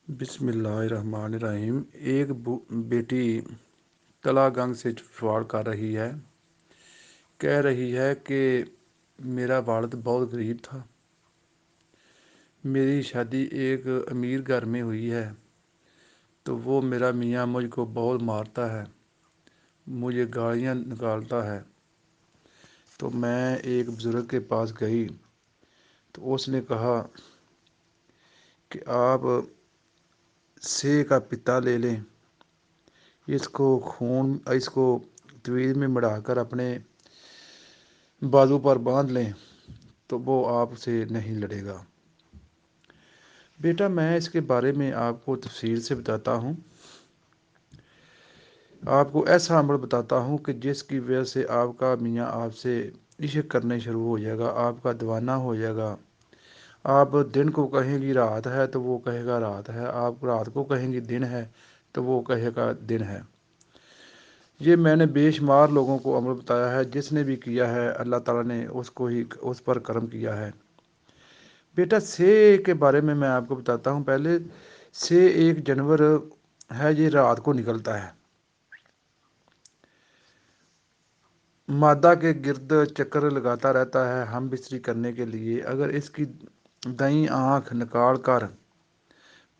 بسم اللہ الرحمن الرحیم۔ ایک بیٹی تلا گنگ سے سوال کر رہی ہے، کہہ رہی ہے کہ میرا والد بہت غریب تھا، میری شادی ایک امیر گھر میں ہوئی ہے تو وہ میرا میاں مجھ کو بہت مارتا ہے، مجھے گالیاں نکالتا ہے۔ تو میں ایک بزرگ کے پاس گئی تو اس نے کہا کہ آپ سے کا پتا لے لیں، اس کو تویل میں مڑا کر اپنے بازو پر باندھ لیں تو وہ آپ سے نہیں لڑے گا۔ بیٹا، میں اس کے بارے میں آپ کو تفصیل سے بتاتا ہوں، آپ کو ایسا عمل بتاتا ہوں کہ جس کی وجہ سے آپ کا میاں آپ سے عشق کرنے شروع ہو جائے گا، آپ کا دیوانہ ہو جائے گا۔ آپ دن کو کہیں گی رات ہے تو وہ کہے گا رات ہے، آپ رات کو کہیں گی دن ہے تو وہ کہے گا دن ہے۔ یہ میں نے بے شمار لوگوں کو عمل بتایا ہے، جس نے بھی کیا ہے اللہ تعالیٰ نے اس پر کرم کیا ہے۔ بیٹا، سے کے بارے میں آپ کو بتاتا ہوں۔ پہلے سے ایک جانور ہے، یہ رات کو نکلتا ہے، مادہ کے گرد چکر لگاتا رہتا ہے ہم بستری کرنے کے لیے۔ اگر اس کی دائیں آنکھ نکال کر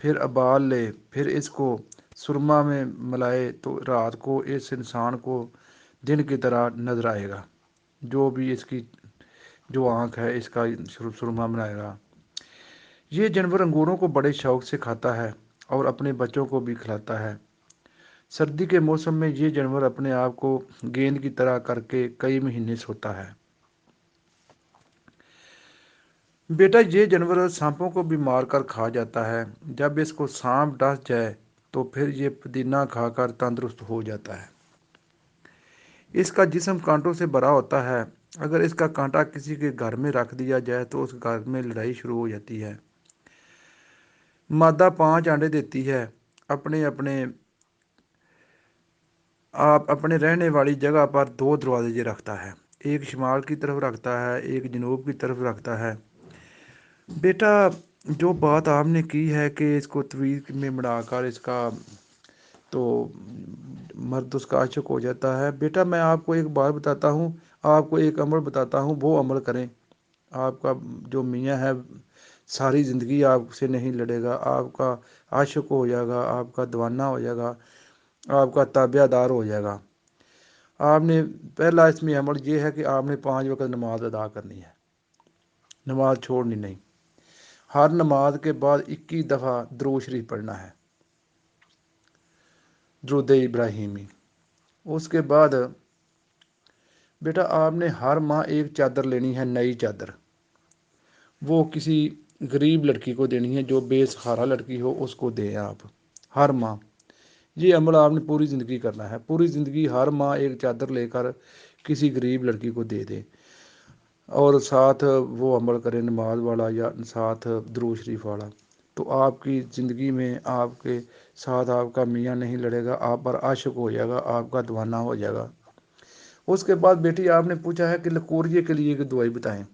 پھر ابال لے، پھر اس کو سرما میں ملائے تو رات کو اس انسان کو دن کی طرح نظر آئے گا۔ جو بھی اس کی جو آنکھ ہے اس کا سرما بنائے گا۔ یہ جانور انگوروں کو بڑے شوق سے کھاتا ہے اور اپنے بچوں کو بھی کھلاتا ہے۔ سردی کے موسم میں یہ جانور اپنے آپ کو گیند کی طرح کر کے کئی مہینے سوتا ہے۔ بیٹا، یہ جانور سانپوں کو بھی مار کر کھا جاتا ہے۔ جب اس کو سانپ ڈس جائے تو پھر یہ پودینہ کھا کر تندرست ہو جاتا ہے۔ اس کا جسم کانٹوں سے بھرا ہوتا ہے، اگر اس کا کانٹا کسی کے گھر میں رکھ دیا جائے تو اس گھر میں لڑائی شروع ہو جاتی ہے۔ مادہ 5 انڈے دیتی ہے۔ آپ اپنے رہنے والی جگہ پر 2 دروازے رکھتا ہے، ایک شمال کی طرف رکھتا ہے، ایک جنوب کی طرف رکھتا ہے۔ بیٹا، جو بات آپ نے کی ہے کہ اس کو طویل میں مڑا کر اس کا تو مرد اس کا عاشق ہو جاتا ہے۔ بیٹا، میں آپ کو ایک بات بتاتا ہوں، آپ کو ایک عمل بتاتا ہوں، وہ عمل کریں۔ آپ کا جو میاں ہے ساری زندگی آپ سے نہیں لڑے گا، آپ کا عاشق ہو جائے گا، آپ کا دیوانہ ہو جائے گا، آپ کا تابع دار ہو جائے گا۔ آپ نے پہلا اس میں عمل یہ ہے کہ آپ نے 5 وقت نماز ادا کرنی ہے، نماز چھوڑنی نہیں۔ ہر نماز کے بعد 21 دفعہ درود شریف پڑھنا ہے، درود ابراہیمی۔ اس کے بعد بیٹا آپ نے ہر ماہ ایک چادر لینی ہے، نئی چادر، وہ کسی غریب لڑکی کو دینی ہے، جو بے سہارا لڑکی ہو اس کو دیں آپ ہر ماہ۔ یہ عمل آپ نے پوری زندگی کرنا ہے، پوری زندگی ہر ماہ ایک چادر لے کر کسی غریب لڑکی کو دے دیں، اور ساتھ وہ عمل کریں نماز والا یا ساتھ درود شریف والا، تو آپ کی زندگی میں آپ کے ساتھ آپ کا میاں نہیں لڑے گا، آپ پر عاشق ہو جائے گا، آپ کا دیوانہ ہو جائے گا۔ اس کے بعد بیٹی آپ نے پوچھا ہے کہ لکوریے کے لیے دوائی بتائیں۔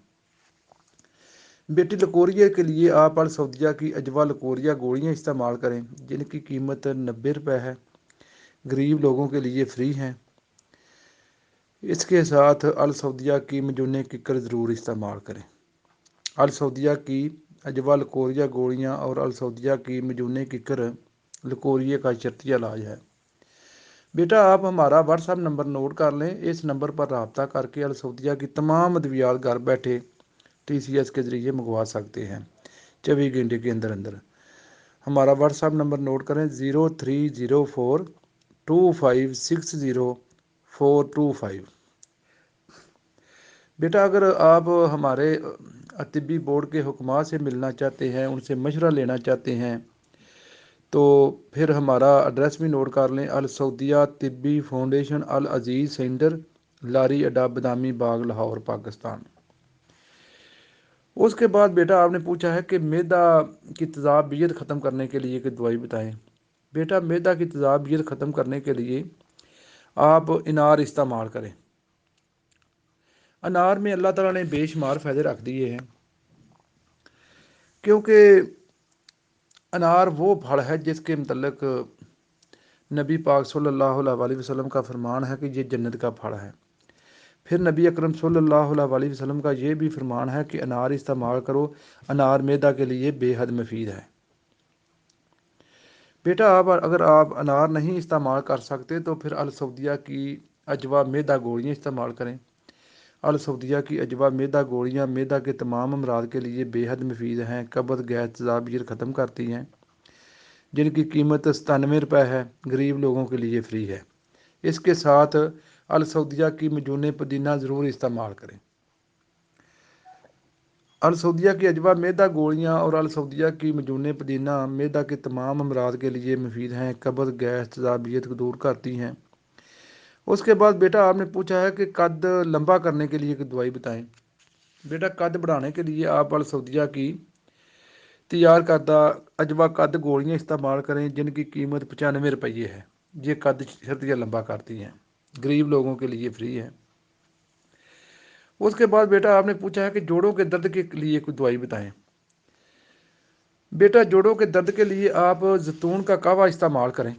بیٹی، لکوریے کے لیے آپ السعودیہ کی اجوا لکوریا گولیاں استعمال کریں، جن کی قیمت 90 روپے ہے، غریب لوگوں کے لیے فری ہیں۔ اس کے ساتھ السعودیہ کی مجونے ککر ضرور استعمال کریں۔ السعودیہ کی اجوا لکوریا گولیاں اور السعودیہ کی مجونے ککر لکوریے کا شرطی علاج ہے۔ بیٹا، آپ ہمارا واٹس ایپ نمبر نوٹ کر لیں، اس نمبر پر رابطہ کر کے السعودیہ کی تمام ادویات گھر بیٹھے TCS کے ذریعے منگوا سکتے ہیں 24 گھنٹے کے اندر اندر۔ ہمارا واٹس ایپ نمبر نوٹ کریں 03042560 425۔ بیٹا، اگر آپ ہمارے طبی بورڈ کے حکمات سے ملنا چاہتے ہیں، ان سے مشورہ لینا چاہتے ہیں، تو پھر ہمارا ایڈریس بھی نوٹ کر لیں، السعودیہ طبی فاؤنڈیشن العزیز سینٹر، لاری اڈا، بادامی باغ، لاہور، پاکستان۔ اس کے بعد بیٹا آپ نے پوچھا ہے کہ معدہ کی تیزابیت ختم کرنے کے لیے کہ دوائی بتائیں۔ بیٹا، معدہ کی تیزابیت ختم کرنے کے لیے آپ انار استعمال کریں۔ انار میں اللہ تعالیٰ نے بے شمار فائدے رکھ دیے ہیں، کیونکہ انار وہ پھل ہے جس کے متعلق نبی پاک صلی اللہ علیہ وسلم کا فرمان ہے کہ یہ جنت کا پھل ہے۔ پھر نبی اکرم صلی اللہ علیہ وسلم کا یہ بھی فرمان ہے کہ انار استعمال کرو، انار معدہ کے لیے بے حد مفید ہے۔ بیٹا اگر آپ انار نہیں استعمال کر سکتے تو پھر السعودیہ کی اجوا معدہ گولیاں استعمال کریں۔ السعودیہ کی اجوا معدہ گولیاں معدہ کے تمام امراض کے لیے بے حد مفید ہیں، قبض، گیس، تیزابیت ختم کرتی ہیں، جن کی قیمت 97 روپے ہے، غریب لوگوں کے لیے فری ہے۔ اس کے ساتھ السعودیہ کی معجون پودینہ ضرور استعمال کریں۔ السعودیہ کی اجوا معدہ گولیاں اور السعودیہ کی معجون پودینہ معدہ کے تمام امراض کے لیے مفید ہیں، قبض، گیس، تیزابیت کو دور کرتی ہیں۔ اس کے بعد بیٹا آپ نے پوچھا ہے کہ قد لمبا کرنے کے لیے کوئی دوائی بتائیں۔ بیٹا قد بڑھانے کے لیے آپ السعودیہ کی تیار کردہ اجوا قد گولیاں استعمال کریں، جن کی قیمت 95 روپیے ہے۔ یہ قد شرطیہ لمبا کرتی ہیں، غریب لوگوں کے لیے فری ہے۔ اس کے بعد بیٹا آپ نے پوچھا ہے کہ جوڑوں کے درد کے لیے کوئی دوائی بتائیں۔ بیٹا جوڑوں کے درد کے لیے آپ زیتون کا قہوہ استعمال کریں۔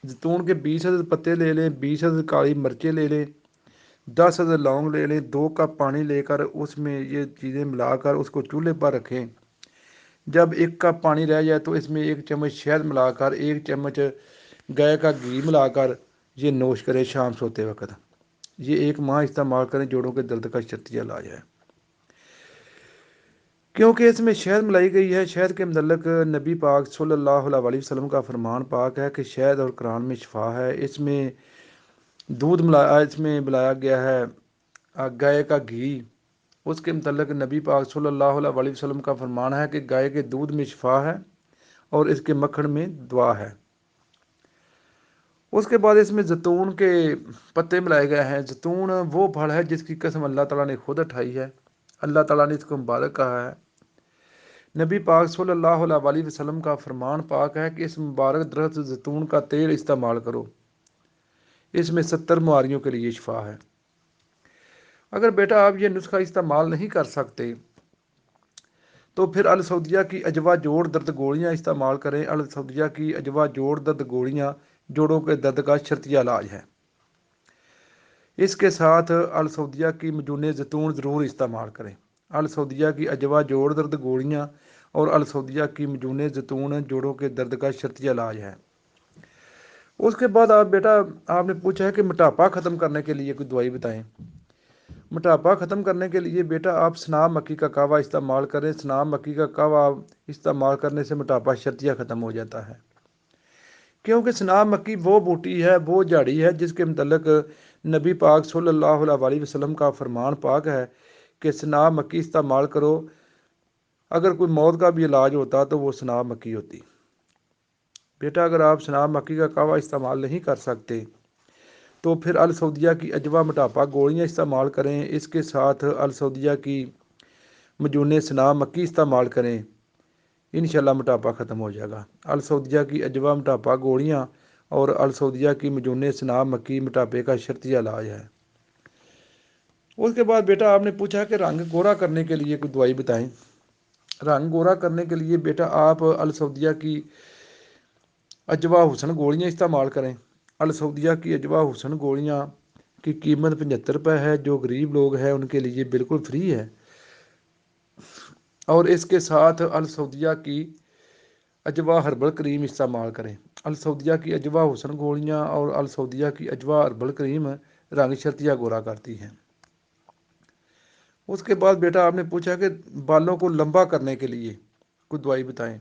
زیتون کے 20 عدد پتے لے لیں، 20 عدد کالی مرچیں لے لیں، 10 عدد لونگ لے لیں، 2 کپ پانی لے کر اس میں یہ چیزیں ملا کر اس کو چولہے پر رکھیں۔ جب 1 کپ پانی رہ جائے تو اس میں 1 چمچ شہد ملا کر 1 چمچ گائے کا گھی ملا کر یہ نوش کریں شام سوتے وقت۔ یہ 1 ماہ استعمال کریں، جوڑوں کے درد کا شرطیہ علاج ہے۔ کیونکہ اس میں شہد ملائی گئی ہے، شہد کے متعلق نبی پاک صلی اللہ علیہ وسلم کا فرمان پاک ہے کہ شہد اور قرآن میں شفا ہے۔ اس میں ملایا گیا ہے گائے کا گھی۔ اس کے متعلق نبی پاک صلی اللہ علیہ وسلم کا فرمان ہے کہ گائے کے دودھ میں شفا ہے اور اس کے مکھن میں دوا ہے۔ اس کے بعد اس میں زیتون کے پتے ملائے گئے ہیں۔ زیتون وہ پھل ہے جس کی قسم اللہ تعالیٰ نے خود اٹھائی ہے، اللہ تعالیٰ نے اس کو مبارک کہا ہے۔ نبی پاک صلی اللہ علیہ وسلم کا فرمان پاک ہے کہ اس مبارک درخت زیتون کا تیل استعمال کرو، اس میں 70 بیماریوں کے لیے شفا ہے۔ اگر بیٹا آپ یہ نسخہ استعمال نہیں کر سکتے تو پھر السعودیہ کی اجوا جوڑ درد گولیاں استعمال کریں۔ السعودیہ کی اجوا جوڑ درد گولیاں جوڑوں کے درد کا شرطیہ علاج ہے۔ اس کے ساتھ السعودیہ کی معجون زیتون ضرور استعمال کریں۔ السعودیہ کی اجوا جوڑ درد گولیاں اور السعودیہ کی معجون زیتون جوڑوں کے درد کا شرطیہ علاج ہے۔ اس کے بعد آپ نے پوچھا ہے کہ موٹاپا ختم کرنے کے لیے کوئی دوائی بتائیں۔ موٹاپا ختم کرنے کے لیے بیٹا آپ سنام مکھی کا قہوہ استعمال کریں۔ سنام مکھی کا قہوہ استعمال کرنے سے موٹاپا شرطیہ ختم ہو جاتا ہے، کیونکہ سنام مکھی وہ بوٹی ہے، وہ جھاڑی ہے جس کے متعلق نبی پاک صلی اللہ علیہ وسلم کا فرمان پاک ہے کہ سنام مکھی استعمال کرو۔ اگر کوئی موت کا بھی علاج ہوتا تو وہ سنام مکھی ہوتی۔ بیٹا اگر آپ سنام مکھی کا قہوہ استعمال نہیں کر سکتے تو پھر السعودیہ کی اجوا موٹاپا گولیاں استعمال کریں۔ اس کے ساتھ السعودیہ کی معجون سنام مکھی استعمال کریں، انشاءاللہ موٹاپا ختم ہو جائے گا۔ السعودیہ کی اجوا موٹاپا گولیاں اور السعودیہ کی معجون سنام مکھی موٹاپے کا شرطیہ علاج ہے۔ اس کے بعد بیٹا آپ نے پوچھا کہ رنگ گورا کرنے کے لیے کوئی دوائی بتائیں۔ رنگ گورا کرنے کے لیے بیٹا آپ السعودیہ کی اجوا حسن گولیاں استعمال کریں۔ السعودیہ کی اجوا حسن گولیاں کی قیمت 75 روپے ہے، جو غریب لوگ ہیں ان کے لیے بالکل فری ہے۔ اور اس کے ساتھ السعودیہ کی اجوا ہربل کریم استعمال کریں۔ السعودیہ کی اجوا حسن گولیاں اور السعودیہ کی اجوا ہربل کریم رنگ شرطیہ گورا کرتی ہیں۔ اس کے بعد بیٹا آپ نے پوچھا کہ بالوں کو لمبا کرنے کے لیے کوئی دوائی بتائیں۔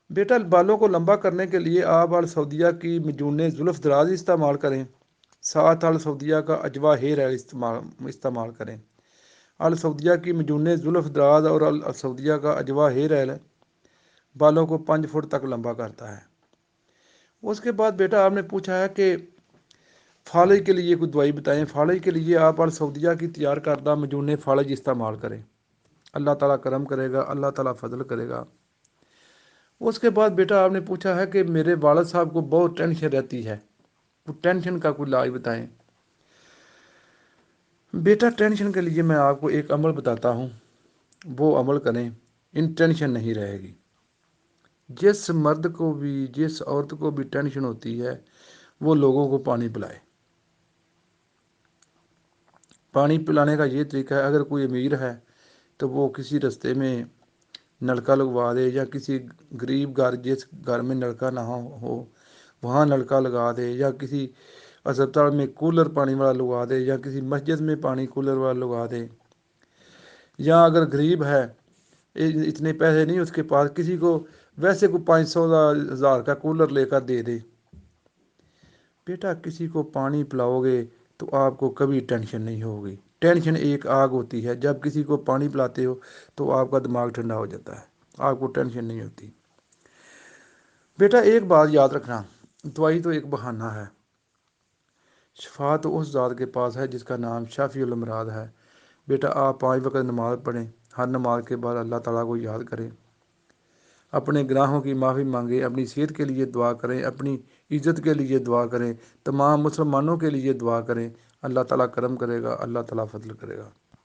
بیٹا بالوں کو لمبا کرنے کے لیے آپ السعودیہ کی معجون زلف دراز استعمال کریں، ساتھ السعودیہ کا اجوا ہیئر آئل استعمال کریں۔ السعودیہ کی معجون زلف دراز اور السعودیہ کا اجوا ہیئر آئل بالوں کو 5 فٹ تک لمبا کرتا ہے۔ اس کے بعد بیٹا آپ نے پوچھا ہے کہ فالج کے لیے کوئی دوائی بتائیں۔ فالج کے لیے آپ السعودیہ کی تیار کردہ معجون فالج استعمال کریں، اللہ تعالیٰ کرم کرے گا، اللہ تعالیٰ فضل کرے گا۔ اس کے بعد بیٹا آپ نے پوچھا ہے کہ میرے والد صاحب کو بہت ٹینشن رہتی ہے، وہ ٹینشن کا کوئی علاج بتائیں۔ بیٹا ٹینشن کے لیے میں آپ کو ایک عمل بتاتا ہوں، وہ عمل کریں۔ ٹینشن نہیں رہے گی۔ جس مرد کو بھی جس عورت کو بھی ٹینشن ہوتی ہے وہ لوگوں کو پانی پلائے۔ پانی پلانے کا یہ طریقہ ہے، اگر کوئی امیر ہے تو وہ کسی رستے میں نلکا لگوا دے، یا کسی غریب گھر جس گھر میں نلکا نہ ہو وہاں نلکا لگا دے، یا کسی اسپتال میں کولر پانی والا لگوا دے، یا کسی مسجد میں پانی کولر والا لگوا دے۔ یا اگر غریب ہے، اتنے پیسے نہیں اس کے پاس، کسی کو ویسے کو 500,000 کا کولر لے کر دے دے۔ بیٹا کسی کو پانی پلاؤ گے تو آپ کو کبھی ٹینشن نہیں ہوگی۔ ٹینشن ایک آگ ہوتی ہے، جب کسی کو پانی پلاتے ہو تو آپ کا دماغ ٹھنڈا ہو جاتا ہے، آپ کو ٹینشن نہیں ہوتی۔ بیٹا ایک بات یاد رکھنا، دوائی تو ایک بہانہ ہے، شفا تو اس ذات کے پاس ہے جس کا نام شافی الامراض ہے۔ بیٹا آپ 5 وقت نماز پڑھیں، ہر نماز کے بعد اللہ تعالیٰ کو یاد کریں، اپنے گناہوں کی معافی مانگیں، اپنی صحت کے لیے دعا کریں، اپنی عزت کے لیے دعا کریں، تمام مسلمانوں کے لیے دعا کریں۔ اللہ تعالیٰ کرم کرے گا، اللہ تعالیٰ فضل کرے گا۔